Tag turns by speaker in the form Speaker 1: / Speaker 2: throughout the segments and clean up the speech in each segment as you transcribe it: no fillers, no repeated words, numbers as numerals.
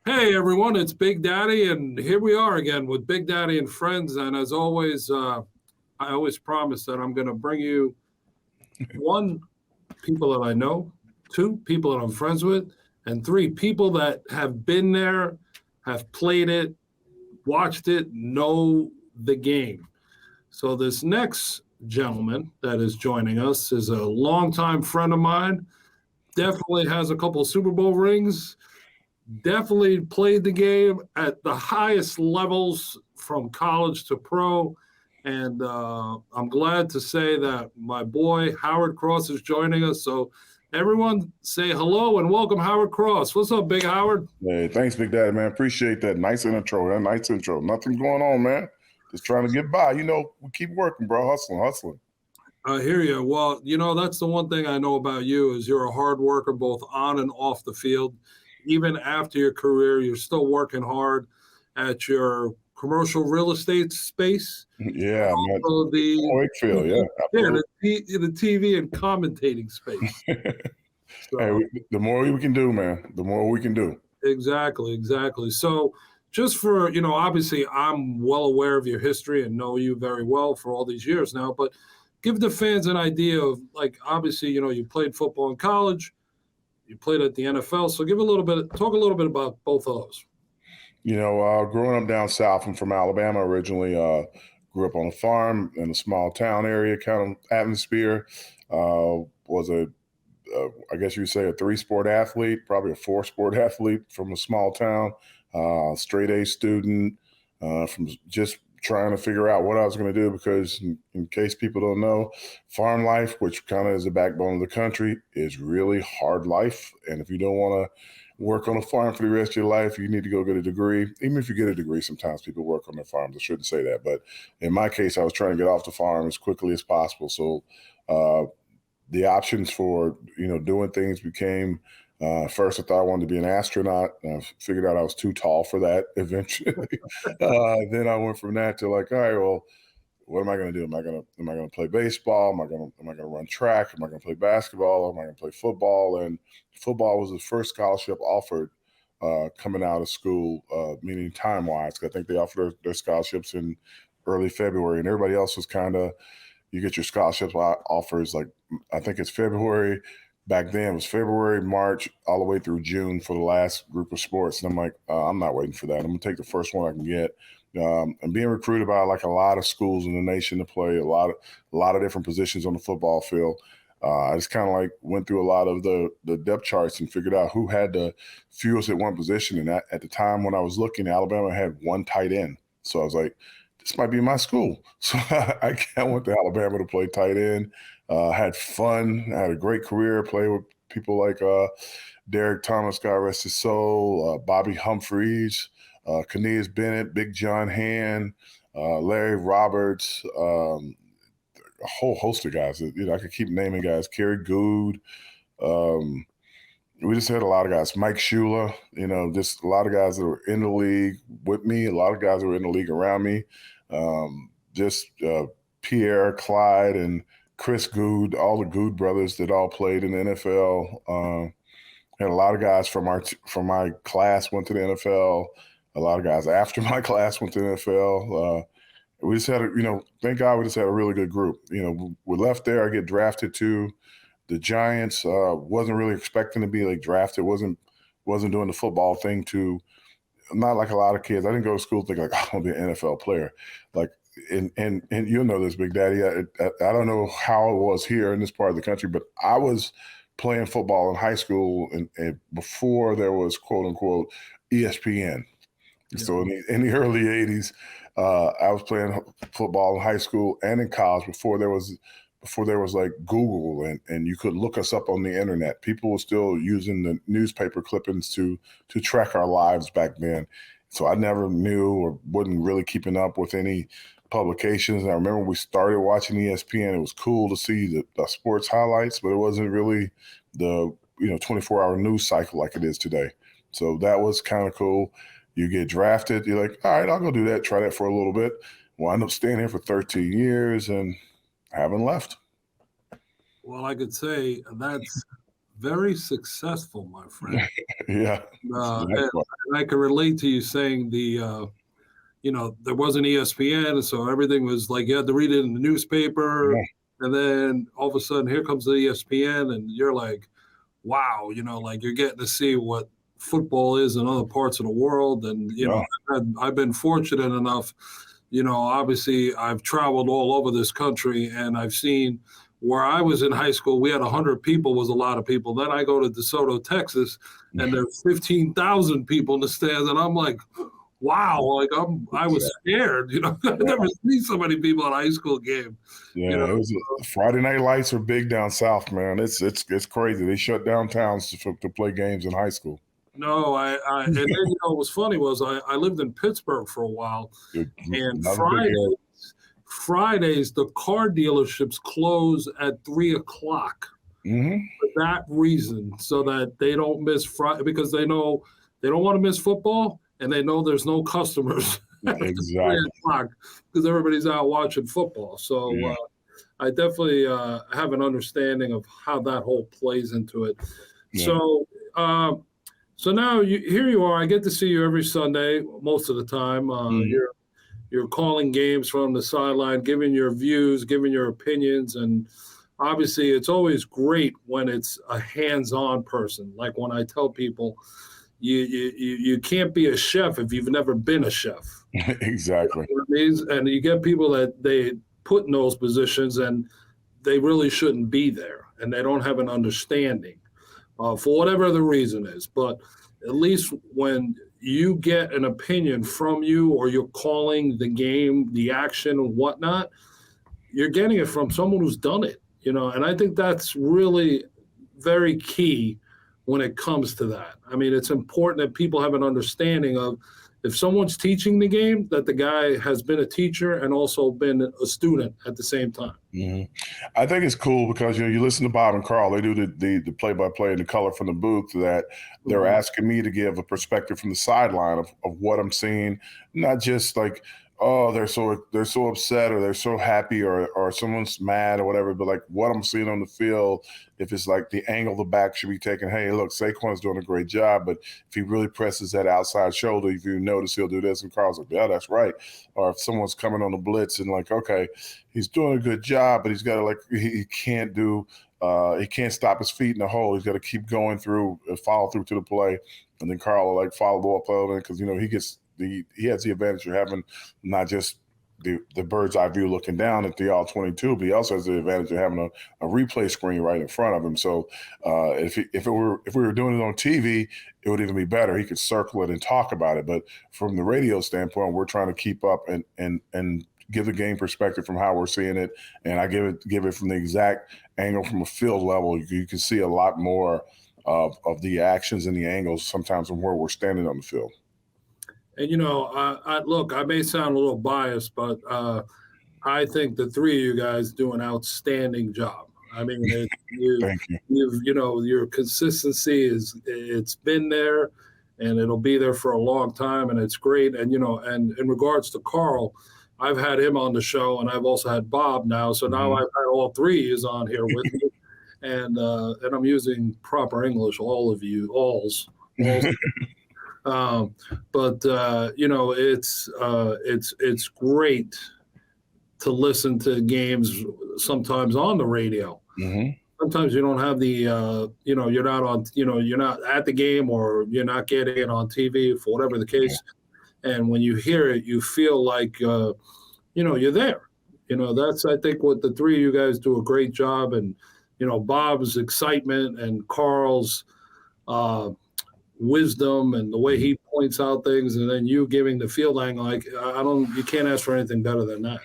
Speaker 1: Hey everyone, it's Big Daddy, and here we are again with Big Daddy and friends. And as always, I always promise that I'm going to bring you one, people that I know, two, people that I'm friends with, and three, people that have been there, have played it, watched it, know the game. So this next gentleman that is joining us is a longtime friend of mine. Definitely has a couple of Super Bowl rings. Definitely played the game at the highest levels from college to pro. And I'm glad to say that my boy Howard Cross is joining us. So, everyone say hello and welcome Howard Cross. What's up, Big Howard?
Speaker 2: Hey, thanks, Big Daddy, man. Appreciate that. Nice intro. That nice intro. Nothing going on, man. Just trying to get by. We keep working, bro. Hustling.
Speaker 1: I hear you. Well, that's the one thing I know about you is you're a hard worker both on and off the field. Even after your career, you're still working hard at your commercial real estate space. And
Speaker 2: Yeah, man.
Speaker 1: also
Speaker 2: Wakefield, yeah,
Speaker 1: the TV and commentating space.
Speaker 2: absolutely. Hey,
Speaker 1: So
Speaker 2: the more we can do, man, the more we can do.
Speaker 1: exactly. So just for, obviously I'm well aware of your history and know you very well for all these years now, but give the fans an idea of, like, obviously, you played football in college, you played at the NFL. So talk a little bit about both of those.
Speaker 2: Growing up down south, I'm from Alabama originally. Grew up on a farm in a small town area kind of atmosphere. Was I guess you would say, a three-sport athlete, probably a four-sport athlete from a small town, straight A student, from just trying to figure out what I was going to do because, in case people don't know, farm life, which kind of is the backbone of the country, is really hard life. And if you don't want to work on a farm for the rest of your life, you need to go get a degree. Even if you get a degree, sometimes people work on their farms. I shouldn't say that. But in my case, I was trying to get off the farm as quickly as possible. So, the options for doing things became, first I thought I wanted to be an astronaut. I figured out I was too tall for that eventually. Then I went from that to, like, all right, well, what am I going to do? Am I going to play baseball? Am I going to run track? Am I going to play basketball? Am I going to play football? And football was the first scholarship offered coming out of school, meaning time wise. I think they offered their scholarships in early February, and everybody else was kind of, you get your scholarship offers, like, I think it's February. Back then it was February, March, all the way through June for the last group of sports. And I'm like, I'm not waiting for that. I'm gonna take the first one I can get. And being recruited by, like, a lot of schools in the nation to play a lot of different positions on the football field. I just kind of, like, went through a lot of the depth charts and figured out who had the fewest at one position. And at the time when I was looking, Alabama had one tight end. So I was like, this might be my school. So I went to Alabama to play tight end. Had fun, had a great career, played with people like Derek Thomas, God rest his soul, Bobby Humphreys, Cornelius Bennett, Big John Hand, Larry Roberts, a whole host of guys. I could keep naming guys. Kerry Good. Um, we just had a lot of guys. Mike Shula, just a lot of guys that were in the league with me, a lot of guys that were in the league around me. Just Pierre, Clyde, and Chris Good, all the Good brothers that all played in the NFL. Had a lot of guys from my class went to the NFL. A lot of guys after my class went to the NFL. We just had thank God we just had a really good group. We left there. I get drafted to the Giants. Wasn't really expecting to be, like, drafted. Wasn't doing the football thing too. Not like a lot of kids. I didn't go to school thinking, like, I want to be an NFL player. Like, and you'll know this, Big Daddy. I don't know how it was here in this part of the country, but I was playing football in high school and before there was, quote unquote, ESPN.
Speaker 1: Yeah.
Speaker 2: So in the early '80s, I was playing football in high school and in college before there was like Google and you could look us up on the internet. People were still using the newspaper clippings to track our lives back then. So I never knew or wasn't really keeping up with any publications. And I remember we started watching ESPN. It was cool to see the sports highlights, but it wasn't really the 24-hour news cycle like it is today. So that was kind of cool. You get drafted, you're like, all right, I'll go do that, try that for a little bit. Wind up staying here for 13 years and haven't left.
Speaker 1: Well, I could say that's very successful, my friend.
Speaker 2: Yeah.
Speaker 1: And I can relate to you saying there wasn't ESPN, so everything was like you had to read it in the newspaper,
Speaker 2: Yeah.
Speaker 1: and then all of a sudden here comes the ESPN, and you're like, wow, like you're getting to see what football is in other parts of the world, and
Speaker 2: Yeah.
Speaker 1: I've been fortunate enough. Obviously I've traveled all over this country, and I've seen where I was in high school, we had 100 people was a lot of people. Then I go to DeSoto, Texas, and there's 15,000 people in the stands, and I'm like, wow, like I was scared. I've never seen so many people at a high school game.
Speaker 2: Yeah, it was Friday night lights are big down south, man. It's crazy. They shut down towns to play games in high school.
Speaker 1: No, and then what was funny was I lived in Pittsburgh for a while, and Fridays the car dealerships close at 3 o'clock for that reason, so that they don't miss Friday, because they know they don't want to miss football, and they know there's no customers after 3 o'clock because everybody's out watching football. So I definitely have an understanding of how that whole plays into it. Yeah. So now here you are. I get to see you every Sunday, most of the time. You're calling games from the sideline, giving your views, giving your opinions, and obviously it's always great when it's a hands-on person. Like when I tell people, you can't be a chef if you've never been a chef.
Speaker 2: Exactly.
Speaker 1: And you get people that they put in those positions and they really shouldn't be there, and they don't have an understanding for whatever the reason is. But at least when you get an opinion from you, or you're calling the game, the action and whatnot, you're getting it from someone who's done it, and I think that's really very key when it comes to that. I mean, it's important that people have an understanding of, if someone's teaching the game, that the guy has been a teacher and also been a student at the same time.
Speaker 2: I think it's cool because you listen to Bob and Carl. They do the play-by-play and the color from the booth. That they're asking me to give a perspective from the sideline of what I'm seeing, not just like, oh, they're so upset, or they're so happy, or someone's mad or whatever, but like what I'm seeing on the field. If it's like the angle the back should be taking, hey, look, Saquon's doing a great job, but if he really presses that outside shoulder, if you notice, he'll do this. And Carl's like, yeah, that's right. Or if someone's coming on the blitz and like, okay, he's doing a good job, but he's got to he can't stop his feet in the hole. He's got to keep going through, follow through to the play. And then Carl will follow up on it because, he has the advantage of having not just the bird's eye view looking down at the all 22, but he also has the advantage of having a replay screen right in front of him. So if we were doing it on TV, it would even be better. He could circle it and talk about it. But from the radio standpoint, we're trying to keep up and give the game perspective from how we're seeing it. And I give it from the exact angle from a field level. You can see a lot more of the actions and the angles sometimes from where we're standing on the field.
Speaker 1: And, look, I may sound a little biased, but I think the three of you guys do an outstanding job. I mean,
Speaker 2: Thank you.
Speaker 1: Your consistency it's been there, and it'll be there for a long time, and it's great. And, and in regards to Carl, I've had him on the show, and I've also had Bob now. So now I've had all three is on here with me, and I'm using proper English, all of you, alls. But it's great to listen to games sometimes on the radio. Sometimes you don't have the you're not on, you're not at the game, or you're not getting it on TV for whatever the case. And when you hear it, you feel like you're there. That's, I think, what the three of you guys do a great job. And Bob's excitement and Carl's wisdom and the way he points out things, and then you giving the field angle, you can't ask for anything better than that.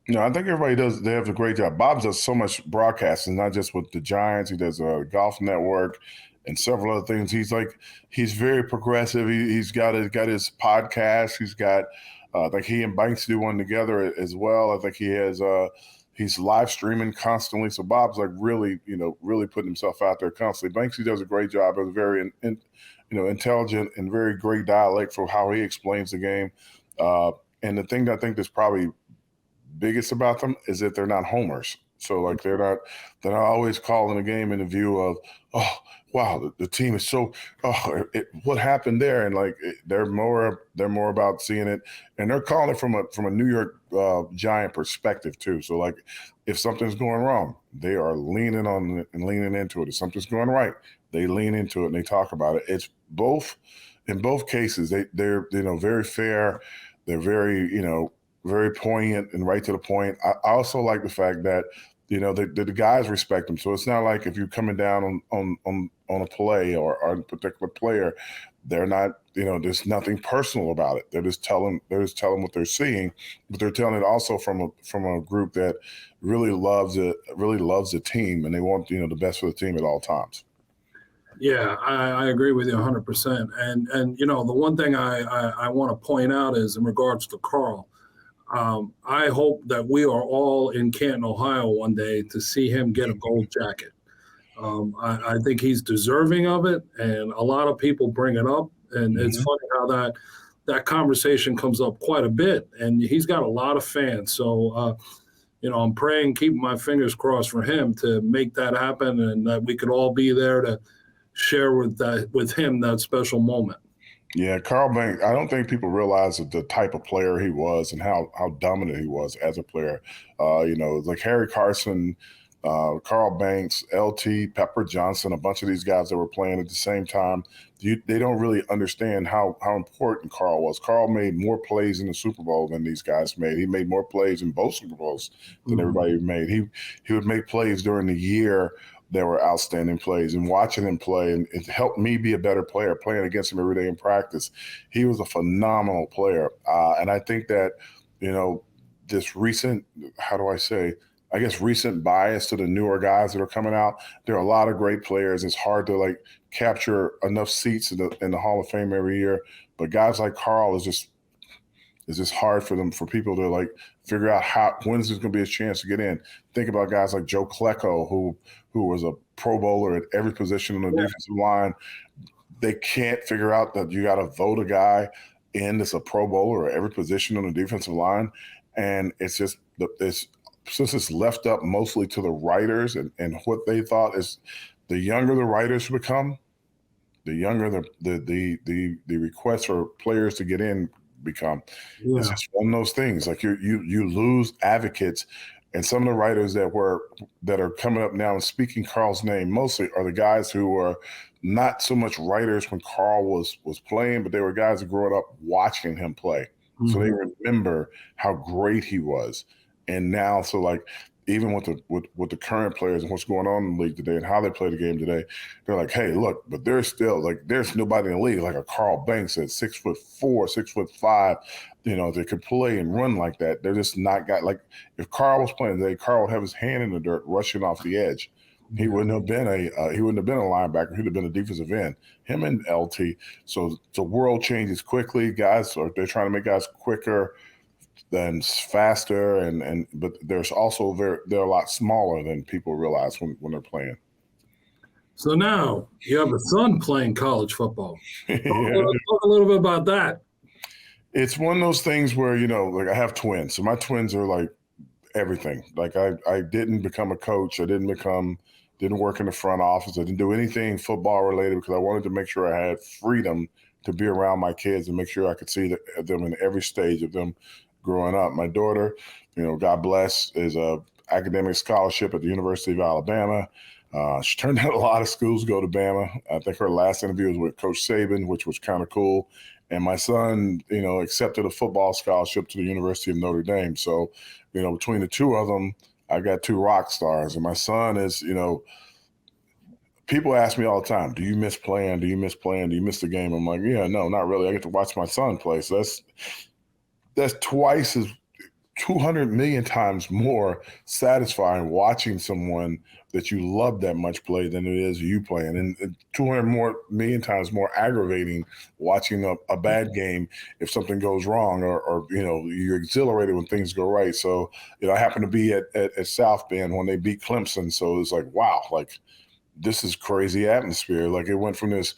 Speaker 2: No, I think everybody they have a great job. Bob does so much broadcasting, not just with the Giants. He does a golf network and several other things. He's very progressive. He's got his podcast. He's got he and Banks do one together as well. I think he has he's live streaming constantly. So Bob's really putting himself out there constantly. Banksy does a great job. It's very intelligent and very great dialect for how he explains the game. And the thing that I think that's probably biggest about them is that they're not homers. So they're not always calling a game in the view of, oh, wow, the team is so, what happened there? And like, they're more about seeing it, and they're calling it from a New York Giant perspective too. So like, if something's going wrong, they are leaning on it and leaning into it. If something's going right, they lean into it and they talk about it. It's both, in both cases, they're very fair. They're very very poignant and right to the point. I also like the fact that the guys respect them. So it's not like if you're coming down on a play or a particular player, they're not, there's nothing personal about it. They're just telling what they're seeing, but they're telling it also from a group that really loves the team, and they want the best for the team at all times.
Speaker 1: Yeah, I agree with you 100%. And the one thing I want to point out is in regards to Carl. I hope that we are all in Canton, Ohio one day to see him get a gold jacket. I think he's deserving of it, and a lot of people bring it up, and it's funny how that conversation comes up quite a bit, and he's got a lot of fans. So, I'm praying, keeping my fingers crossed for him to make that happen, and that we could all be there to share with him that special moment.
Speaker 2: Yeah, Carl Banks, I don't think people realize the type of player he was and how dominant he was as a player. Like Harry Carson, Carl Banks, LT, Pepper Johnson, a bunch of these guys that were playing at the same time. They don't really understand how important Carl was. Carl made more plays in the Super Bowl than these guys made. He made more plays in both Super Bowls than everybody made. He would make plays during the year. There were outstanding plays, and watching him play, and it helped me be a better player playing against him every day in practice. He was a phenomenal player. And I think that, this recent, how do I say, I guess recent bias to the newer guys that are coming out. There are a lot of great players. It's hard to capture enough seats in the Hall of Fame every year. But guys like Carl is just hard for people to figure out when's there's going to be a chance to get in. Think about guys like Joe Klecko, who was a Pro Bowler at every position on the defensive line. They can't figure out that you got to vote a guy in that's a Pro Bowler at every position on the defensive line, and it's just since it's left up mostly to the writers and what they thought is the younger the writers become, the younger the requests for players to get in become. Yeah. It's just one of those things. Like you lose advocates, and some of the writers that are coming up now and speaking Carl's name mostly are the guys who were not so much writers when Carl was playing, but they were guys that grew up watching him play. So they remember how great he was. And now, even with the current players and what's going on in the league today and how they play the game today, they're like, hey, look, but there's still there's nobody in the league like a Carl Banks at 6'4", 6'5", that could play and run like that. They're just not got if Carl was playing today, Carl would have his hand in the dirt rushing off the edge. He wouldn't have been a linebacker. He'd have been a defensive end. Him and LT. So the world changes quickly. Guys they're trying to make guys quicker than faster, but there's also they're a lot smaller than people realize when they're playing.
Speaker 1: So now you have a son playing college football. Talk a little bit about that.
Speaker 2: It's one of those things where I have twins, so my twins are everything. I didn't become a coach. I didn't work in the front office. I didn't do anything football related because I wanted to make sure I had freedom to be around my kids and make sure I could see them in every stage of them growing up. My daughter, God bless, is a academic scholarship at the University of Alabama. She turned out a lot of schools to go to Bama. I think her last interview was with Coach Saban, which was kind of cool. And my son, accepted a football scholarship to the University of Notre Dame. So, between the two of them, I got two rock stars. And my son is, people ask me all the time, do you miss playing? Do you miss playing? Do you miss the game? I'm like, yeah, no, not really. I get to watch my son play. So that's twice as 200 million times more satisfying watching someone that you love that much play than it is you playing, and 200 million times more aggravating watching a bad game if something goes wrong, or you're exhilarated when things go right. So I happened to be at South Bend when they beat Clemson, so it's wow, this is crazy atmosphere. It went from this,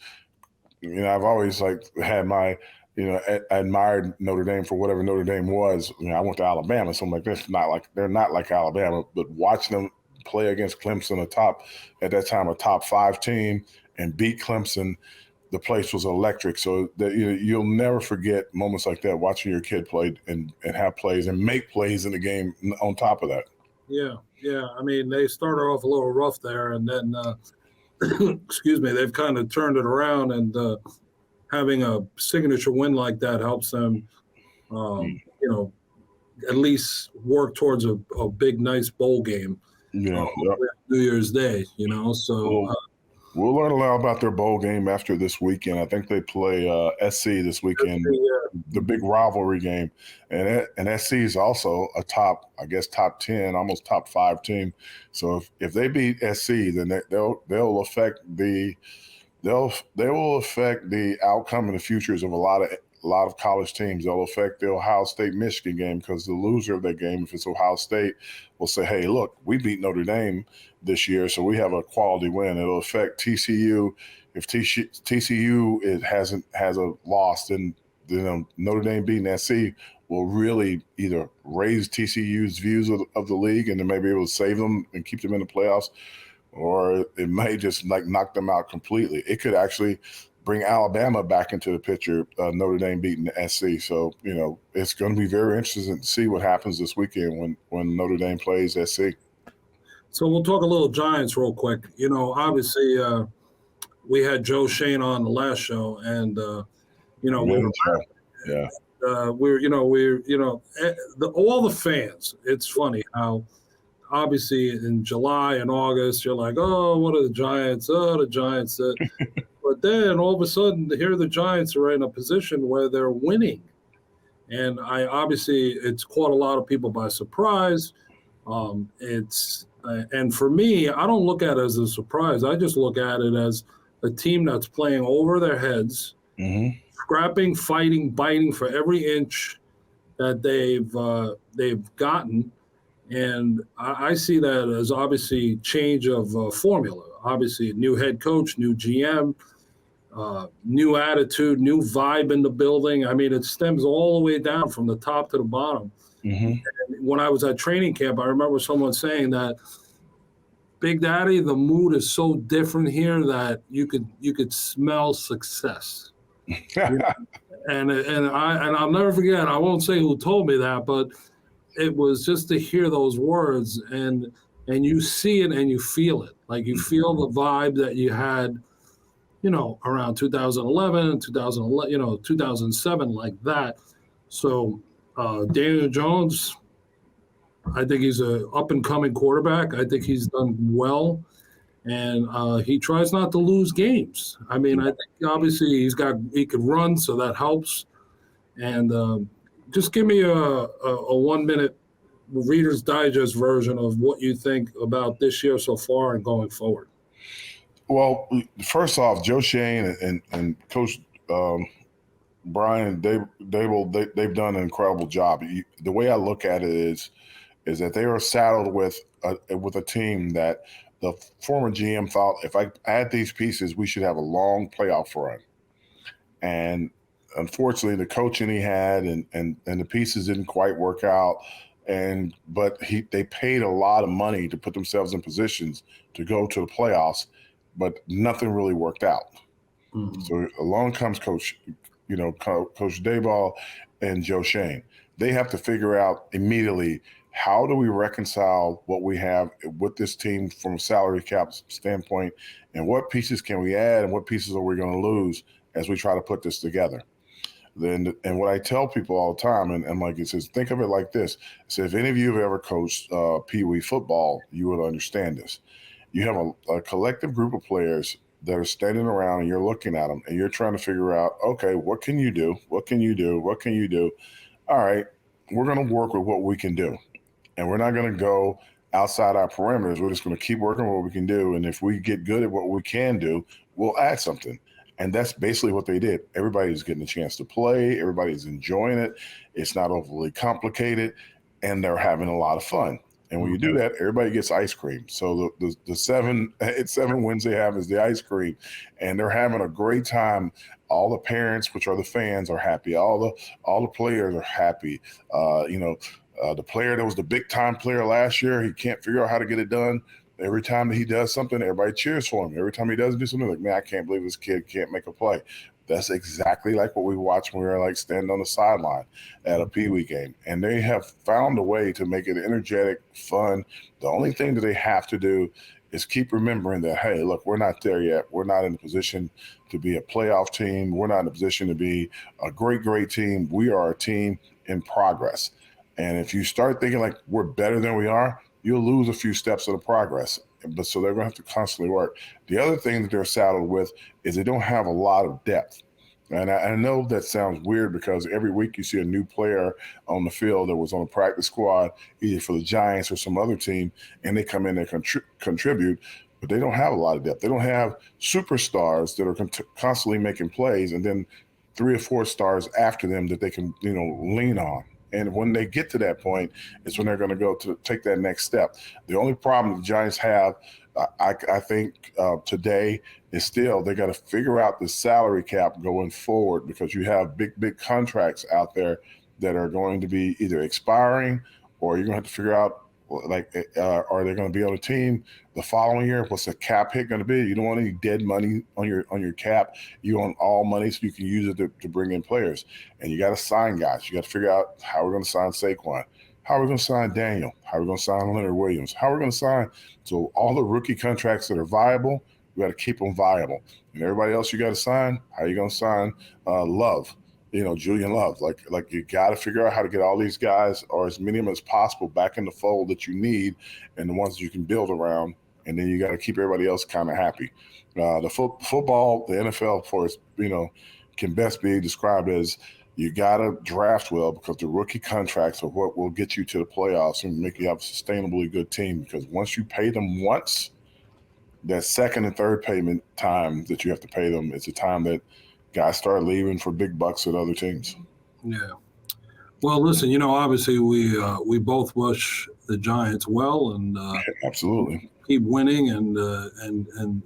Speaker 2: I've always had my I admired Notre Dame for whatever Notre Dame was. I went to Alabama, so I'm like, they're not like Alabama. But watching them play against Clemson, at that time a top 5 team, and beat Clemson, the place was electric. So that you'll never forget moments like that, watching your kid play and have plays and make plays in the game on top of that.
Speaker 1: Yeah, yeah. I mean, they started off a little rough there, and then excuse me, they've kind of turned it around, and having a signature win like that helps them, you know, at least work towards a big, nice bowl game.
Speaker 2: Yeah,
Speaker 1: New Year's Day, you know. So
Speaker 2: we'll learn a lot about their bowl game after this weekend. I think they play SC this weekend, the big rivalry game, and SC is also a top 10, almost top 5 team. So if they beat SC, then they'll affect they will affect the outcome and the futures of a lot of college teams. They'll affect the Ohio State-Michigan game, because the loser of that game, if it's Ohio State, will say, hey, look, we beat Notre Dame this year, so we have a quality win. It'll affect TCU. If TCU has a loss, then Notre Dame beating SC will really either raise TCU's views of the league and then maybe able to save them and keep them in the playoffs, or it may just knock them out completely. It could actually bring Alabama back into the picture, Notre Dame beating the SC. So, it's going to be very interesting to see what happens this weekend when Notre Dame plays SC.
Speaker 1: So we'll talk a little Giants real quick. Obviously we had Joe Shane on the last show, and all the fans. It's funny how obviously in July and August you're like, oh, what are the Giants? Oh, the Giants. But then all of a sudden, here the Giants are in a position where they're winning, and it's caught a lot of people by surprise. And for me, I don't look at it as a surprise. I just look at it as a team that's playing over their heads, scrapping, fighting, biting for every inch that they've gotten. And I see that as obviously change of formula. Obviously, new head coach, new GM, new attitude, new vibe in the building. I mean, it stems all the way down from the top to the bottom. And when I was at training camp, I remember someone saying that, Big Daddy, the mood is so different here that you could smell success. And I'll never forget. I won't say who told me that, but it was just to hear those words, and you see it and you feel it. Like you feel the vibe that you had, around 2011, 2007, like that. So Daniel Jones, I think he's an up-and-coming quarterback. I think he's done well, and he tries not to lose games. I mean, I think obviously he could run, so that helps. And just give me a 1-minute Reader's Digest version of what you think about this year so far and going forward.
Speaker 2: Well, first off, Joe Shane and Coach Brian Dable, they've done an incredible job. The way I look at it is that they were saddled with a team that the former GM thought, if I add these pieces, we should have a long playoff run. And unfortunately, the coaching he had and the pieces didn't quite work out. But they paid a lot of money to put themselves in positions to go to the playoffs, but nothing really worked out. So along comes Coach Daboll and Joe Shane. They have to figure out immediately, how do we reconcile what we have with this team from a salary cap standpoint, and what pieces can we add and what pieces are we going to lose as we try to put this together? And what I tell people all the time, and like it says, think of it like this. So if any of you have ever coached Pee Wee football, you would understand this. You have a collective group of players that are standing around, and you're looking at them and you're trying to figure out, okay, what can you do? What can you do? What can you do? All right, we're going to work with what we can do. And we're not going to go outside our perimeters. We're just going to keep working what we can do. And if we get good at what we can do, we'll add something. And that's basically what they did. Everybody's getting a chance to play. Everybody's enjoying it. It's not overly complicated, and they're having a lot of fun. And when you do that, everybody gets ice cream. So the 7 wins they have is the ice cream, and they're having a great time. All the parents, which are the fans, are happy. All the players are happy. The player that was the big time player last year, he can't figure out how to get it done. every time that he does something, everybody cheers for him. Every time he doesn't do something, like, man, I can't believe this kid can't make a play. That's exactly like what we watched when we were like standing on the sideline at a Pee Wee game. And they have found a way to make it energetic, fun. The only thing that they have to do is keep remembering that, hey, look, we're not there yet. We're not in a position to be a playoff team. We're not in a position to be a great, great team. We are a team in progress. And if you start thinking like we're better than we are, you'll lose a few steps of the progress. But so they're going to have to constantly work. The other thing that they're saddled with is they don't have a lot of depth. And I know that sounds weird because every week you see a new player on the field that was on a practice squad, either for the Giants or some other team, and they come in and contribute, but they don't have a lot of depth. They don't have superstars that are constantly making plays and then 3 or 4 stars after them that they can, lean on. And when they get to that point, it's when they're going to go to take that next step. The only problem the Giants have, I think, today is still they got to figure out the salary cap going forward because you have big contracts out there that are going to be either expiring or you're going to have to figure out, are they going to be on a team the following year? What's the cap hit going to be? You don't want any dead money on your cap. You want all money so you can use it to bring in players. And you got to sign guys. You got to figure out how we're going to sign Saquon, how we're going to sign Daniel, how we're going to sign Leonard Williams, how we're going to sign. So all the rookie contracts that are viable, we got to keep them viable. And everybody else you got to sign, how are you going to sign Love? Julian Love, like you got to figure out how to get all these guys or as many of them as possible back in the fold that you need and the ones you can build around. And then you got to keep everybody else kind of happy. The football, the NFL, of course, can best be described as you got to draft well because the rookie contracts are what will get you to the playoffs and make you have a sustainably good team. Because once you pay them once, that second and third payment time that you have to pay them is the time that guys start leaving for big bucks at other teams. Yeah.
Speaker 1: Well, listen, obviously we both wish the Giants well and
Speaker 2: absolutely
Speaker 1: keep winning and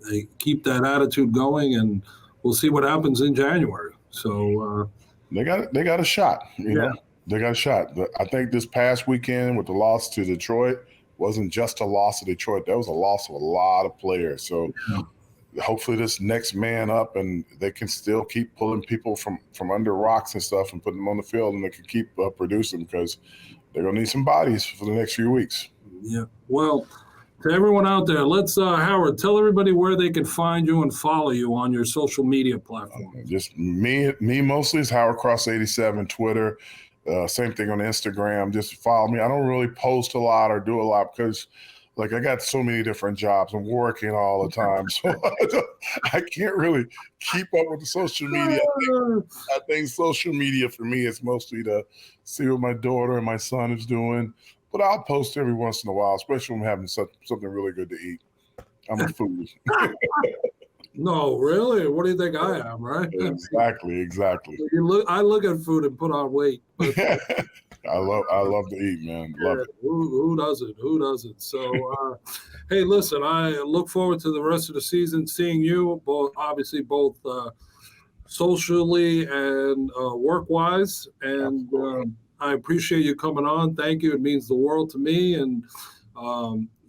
Speaker 1: they keep that attitude going, and we'll see what happens in January. So
Speaker 2: they got a shot. They got a shot. But I think this past weekend with the loss to Detroit wasn't just a loss to Detroit. That was a loss of a lot of players. So. Yeah. Hopefully this next man up and they can still keep pulling people from under rocks and stuff and putting them on the field and they can keep producing because they're going to need some bodies for the next few weeks.
Speaker 1: Yeah. Well, to everyone out there, let's, Howard, tell everybody where they can find you and follow you on your social media platform.
Speaker 2: Just me mostly is Howard Cross 87, Twitter. Same thing on Instagram. Just follow me. I don't really post a lot or do a lot because I got so many different jobs. I'm working all the time. So I can't really keep up with the social media. I think social media for me is mostly to see what my daughter and my son is doing. But I'll post every once in a while, especially when I'm having something really good to eat. I'm a foodie.
Speaker 1: No, really? What do you think I am, right?
Speaker 2: Exactly.
Speaker 1: I look at food and put on weight.
Speaker 2: I love to eat, man. Love it.
Speaker 1: Who doesn't? So, hey, listen, I look forward to the rest of the season, seeing you both socially and work-wise. And I appreciate you coming on. Thank you. It means the world to me. And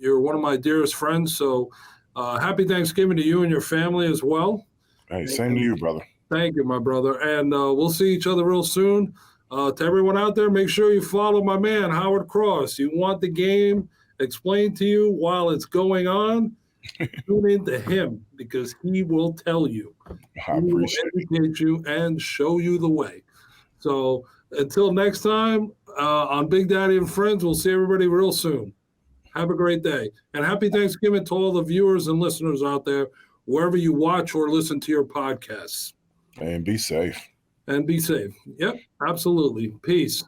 Speaker 1: you're one of my dearest friends. So happy Thanksgiving to you and your family as well.
Speaker 2: Hey, same to you, brother.
Speaker 1: Thank you, my brother. And we'll see each other real soon. To everyone out there, make sure you follow my man, Howard Cross. You want the game explained to you while it's going on? Tune into him because he will tell you. He will educate you and show you the way. So until next time, on Big Daddy and Friends, we'll see everybody real soon. Have a great day. And happy Thanksgiving to all the viewers and listeners out there, wherever you watch or listen to your podcasts.
Speaker 2: And be safe.
Speaker 1: And be safe. Yep, absolutely. Peace.